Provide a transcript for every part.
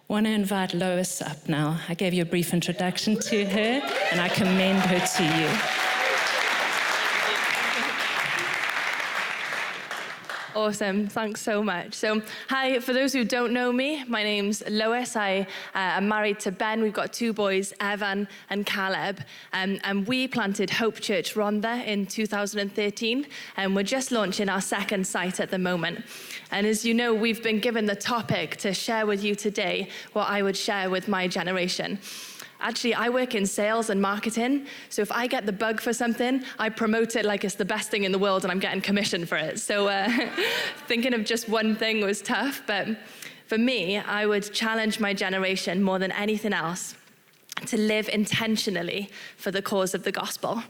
want to invite Lois up now. I gave you a brief introduction to her, and I commend her to you. Awesome, thanks so much. So, hi, for those who don't know me, my name's Lois. I am married to Ben. We've got 2 boys, Evan and Caleb. And we planted Hope Church Rhondda in 2013. And we're just launching our 2nd site at the moment. And as you know, we've been given the topic to share with you today what I would share with my generation. Actually, I work in sales and marketing, so if I get the bug for something, I promote it like it's the best thing in the world and I'm getting commission for it. So thinking of just one thing was tough, but for me, I would challenge my generation more than anything else to live intentionally for the cause of the gospel.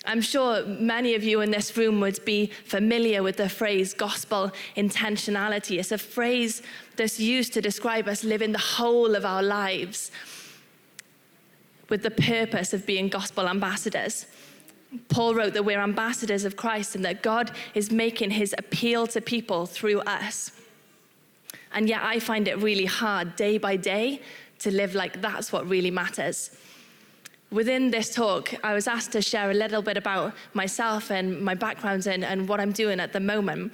I'm sure many of you in this room would be familiar with the phrase gospel intentionality. It's a phrase that's used to describe us living the whole of our lives with the purpose of being gospel ambassadors. Paul wrote that we're ambassadors of Christ and that God is making his appeal to people through us. And yet I find it really hard day by day to live like that's what really matters. Within this talk, I was asked to share a little bit about myself and my background and what I'm doing at the moment.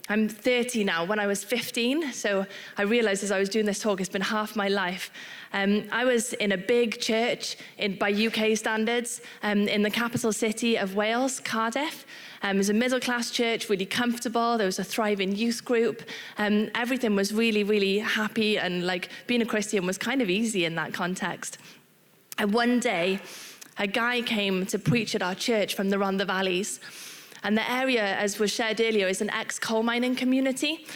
I'm 30 now. When I was 15, so I realized as I was doing this talk, it's been half my life. I was in a big church by UK standards in the capital city of Wales, Cardiff. It was a middle-class church, really comfortable. There was a thriving youth group. Everything was really, really happy, and like being a Christian was kind of easy in that context. And one day, a guy came to preach at our church from the Rhondda Valleys. And the area, as was shared earlier, is an ex-coal mining community.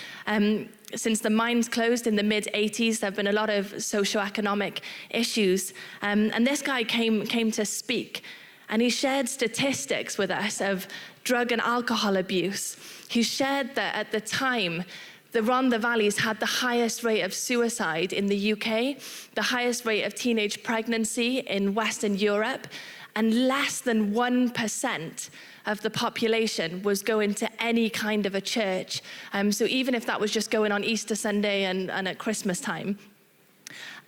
Since the mines closed in the mid-'80s, there have been a lot of socio-economic issues. And this guy came to speak, and he shared statistics with us of drug and alcohol abuse. He shared that at the time, the Rhondda Valleys had the highest rate of suicide in the UK, the highest rate of teenage pregnancy in Western Europe, and less than 1% of the population was going to any kind of a church. So even if that was just going on Easter Sunday and at Christmas time.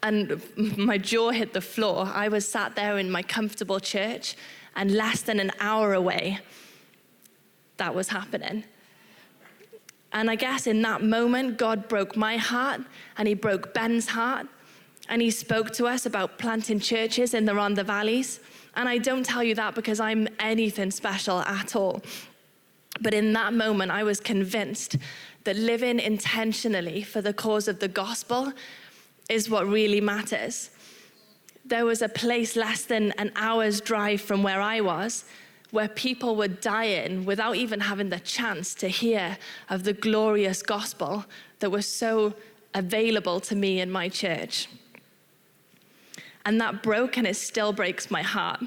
And my jaw hit the floor. I was sat there in my comfortable church, and less than an hour away, that was happening. And I guess in that moment, God broke my heart, and he broke Ben's heart, and he spoke to us about planting churches in the Rhondda Valleys. And I don't tell you that because I'm anything special at all. But in that moment, I was convinced that living intentionally for the cause of the gospel is what really matters. There was a place less than an hour's drive from where I was where people were dying without even having the chance to hear of the glorious gospel that was so available to me in my church. And that broke, and it still breaks my heart.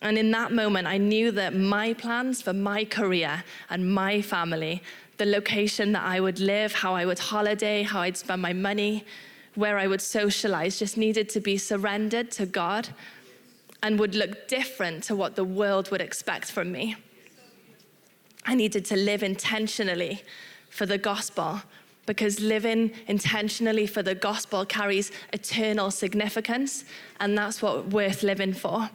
And in that moment, I knew that my plans for my career and my family, the location that I would live, how I would holiday, how I'd spend my money, where I would socialize, just needed to be surrendered to God and would look different to what the world would expect from me. I needed to live intentionally for the gospel, because living intentionally for the gospel carries eternal significance, and that's what worth living for.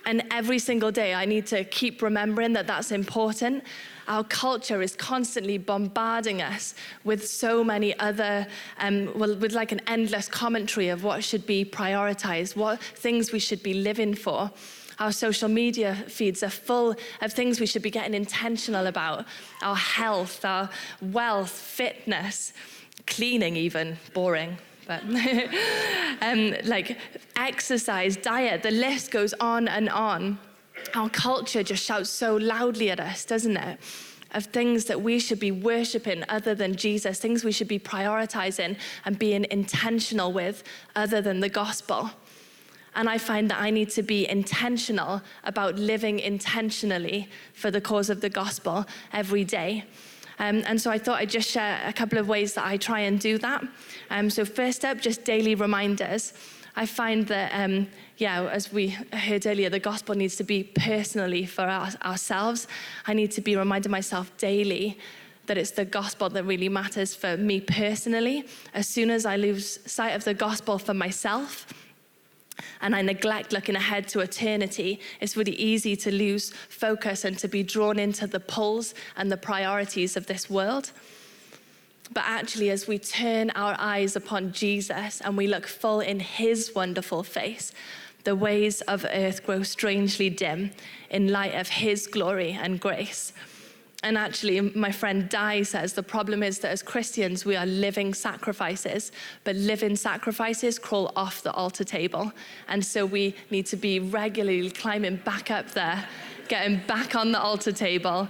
And every single day, I need to keep remembering that that's important. Our culture is constantly bombarding us with so many other, with like an endless commentary of what should be prioritized, what things we should be living for. Our social media feeds are full of things we should be getting intentional about. Our health, our wealth, fitness, cleaning even, boring. But like exercise, diet, the list goes on and on. Our culture just shouts so loudly at us, doesn't it? Of things that we should be worshiping other than Jesus, things we should be prioritizing and being intentional with other than the gospel. And I find that I need to be intentional about living intentionally for the cause of the gospel every day. And so I thought I'd just share a couple of ways that I try and do that. So first up, just daily reminders. I find that, as we heard earlier, the gospel needs to be personally for ourselves. I need to be reminding myself daily that it's the gospel that really matters for me personally. As soon as I lose sight of the gospel for myself, and I neglect looking ahead to eternity, it's really easy to lose focus and to be drawn into the pulls and the priorities of this world. But actually, as we turn our eyes upon Jesus and we look full in his wonderful face, the ways of earth grow strangely dim in light of his glory and grace. And actually, my friend Di says the problem is that as Christians, we are living sacrifices, but living sacrifices crawl off the altar table. And so we need to be regularly climbing back up there, getting back on the altar table,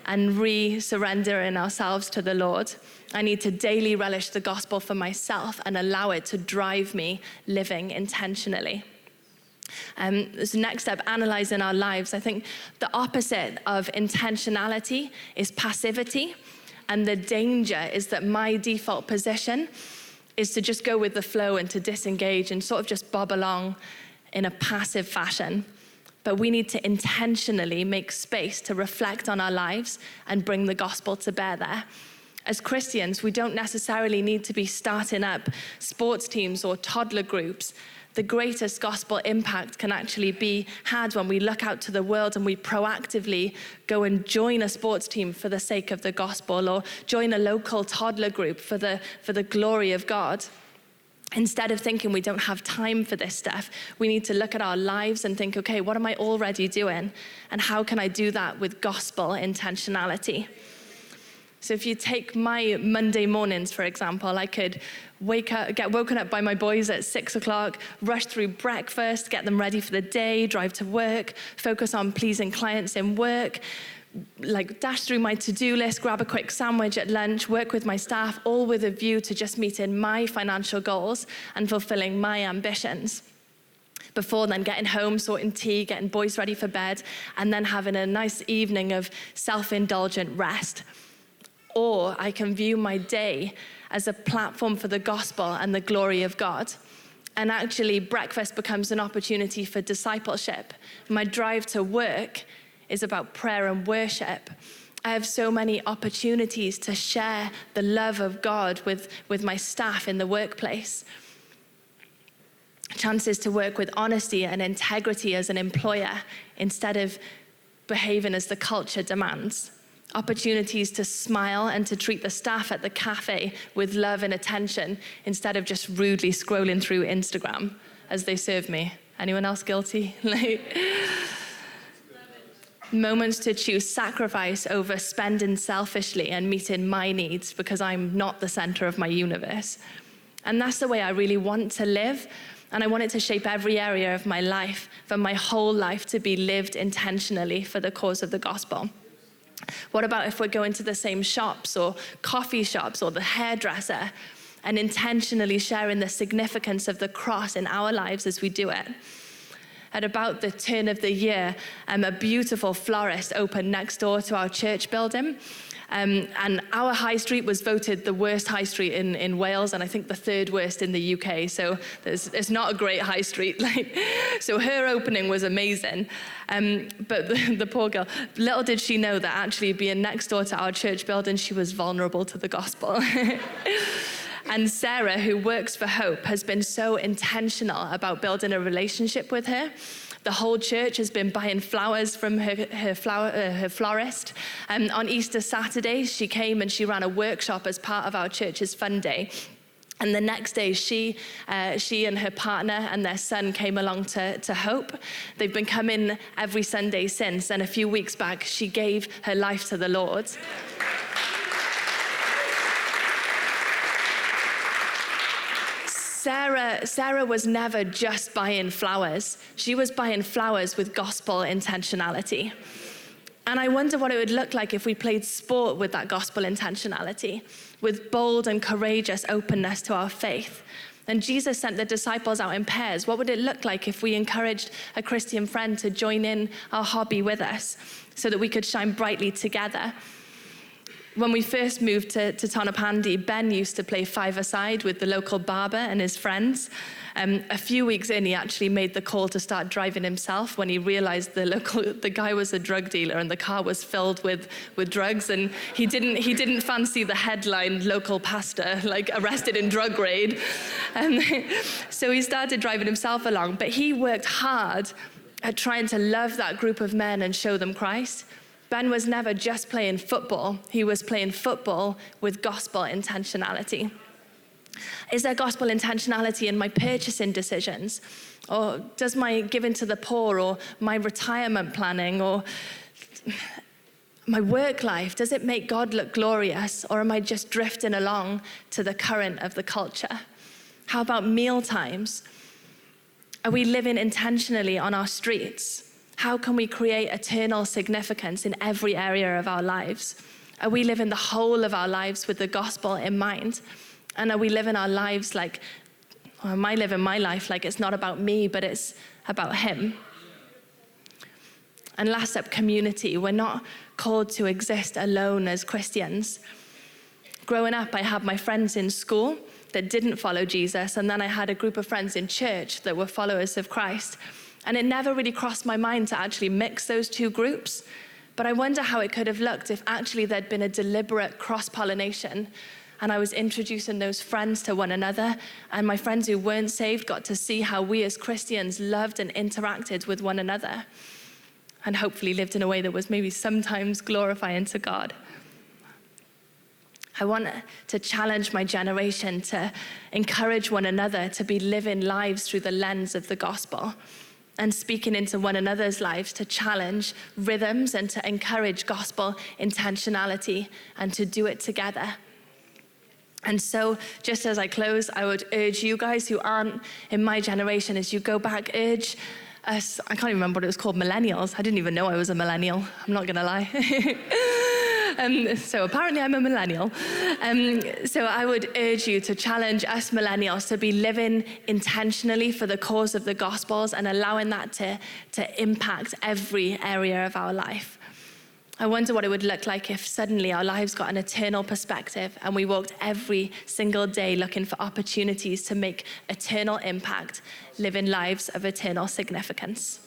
and re-surrendering ourselves to the Lord. I need to daily relish the gospel for myself and allow it to drive me living intentionally. This next step, analyzing our lives. I think the opposite of intentionality is passivity. And the danger is that my default position is to just go with the flow and to disengage and sort of just bob along in a passive fashion. But we need to intentionally make space to reflect on our lives and bring the gospel to bear there. As Christians, we don't necessarily need to be starting up sports teams or toddler groups. The greatest gospel impact can actually be had when we look out to the world and we proactively go and join a sports team for the sake of the gospel, or join a local toddler group for the glory of God. Instead of thinking we don't have time for this stuff, we need to look at our lives and think, okay, what am I already doing? And how can I do that with gospel intentionality? So if you take my Monday mornings, for example, I could get woken up by my boys at 6 o'clock, rush through breakfast, get them ready for the day, drive to work, focus on pleasing clients in work, like dash through my to-do list, grab a quick sandwich at lunch, work with my staff, all with a view to just meeting my financial goals and fulfilling my ambitions. Before then getting home, sorting tea, getting boys ready for bed, and then having a nice evening of self-indulgent rest. Or I can view my day as a platform for the gospel and the glory of God. And actually, breakfast becomes an opportunity for discipleship. My drive to work is about prayer and worship. I have so many opportunities to share the love of God with my staff in the workplace. Chances to work with honesty and integrity as an employer instead of behaving as the culture demands. Opportunities to smile and to treat the staff at the cafe with love and attention instead of just rudely scrolling through Instagram as they serve me. Anyone else guilty? Moments to choose sacrifice over spending selfishly and meeting my needs because I'm not the center of my universe. And that's the way I really want to live. And I want it to shape every area of my life, for my whole life to be lived intentionally for the cause of the gospel. What about if we're going to the same shops or coffee shops or the hairdresser and intentionally sharing the significance of the cross in our lives as we do it? At about the turn of the year, a beautiful florist opened next door to our church building. And our high street was voted the worst high street in Wales, and I think the third worst in the UK. So it's not a great high street. So her opening was amazing. But the poor girl, little did she know that actually being next door to our church building, she was vulnerable to the gospel. And Sarah, who works for Hope, has been so intentional about building a relationship with her. The whole church has been buying flowers from her florist. On Easter Saturday, she came and she ran a workshop as part of our church's fun day. And the next day, she and her partner and their son came along to Hope. They've been coming every Sunday since, and a few weeks back, she gave her life to the Lord. Sarah was never just buying flowers. She was buying flowers with gospel intentionality. And I wonder what it would look like if we played sport with that gospel intentionality, with bold and courageous openness to our faith. And Jesus sent the disciples out in pairs. What would it look like if we encouraged a Christian friend to join in our hobby with us so that we could shine brightly together? When we first moved to Tonopandi, Ben used to play five-a-side with the local barber and his friends. A few weeks in, he actually made the call to start driving himself when he realized the guy was a drug dealer and the car was filled with drugs, and he didn't fancy the headline "local pastor like arrested in drug raid." So he started driving himself along, but he worked hard at trying to love that group of men and show them Christ. Ben was never just playing football. He was playing football with gospel intentionality. Is there gospel intentionality in my purchasing decisions? Or does my giving to the poor, or my retirement planning, or my work life, does it make God look glorious, or am I just drifting along to the current of the culture? How about meal times? Are we living intentionally on our streets? How can we create eternal significance in every area of our lives? Are we living the whole of our lives with the gospel in mind? And are we living our lives or am I living my life like it's not about me, but it's about him? And last up, community. We're not called to exist alone as Christians. Growing up, I had my friends in school that didn't follow Jesus, and then I had a group of friends in church that were followers of Christ. And it never really crossed my mind to actually mix those two groups. But I wonder how it could have looked if actually there'd been a deliberate cross-pollination, and I was introducing those friends to one another, and my friends who weren't saved got to see how we as Christians loved and interacted with one another, and hopefully lived in a way that was maybe sometimes glorifying to God. I want to challenge my generation to encourage one another to be living lives through the lens of the gospel, and speaking into one another's lives to challenge rhythms and to encourage gospel intentionality and to do it together. And so, just as I close, I would urge you guys who aren't in my generation, as you go back, urge us, I can't even remember what it was called, millennials. I didn't even know I was a millennial, I'm not gonna lie. So apparently I'm a millennial. So I would urge you to challenge us millennials to be living intentionally for the cause of the Gospels and allowing that to impact every area of our life. I wonder what it would look like if suddenly our lives got an eternal perspective and we walked every single day looking for opportunities to make eternal impact, living lives of eternal significance.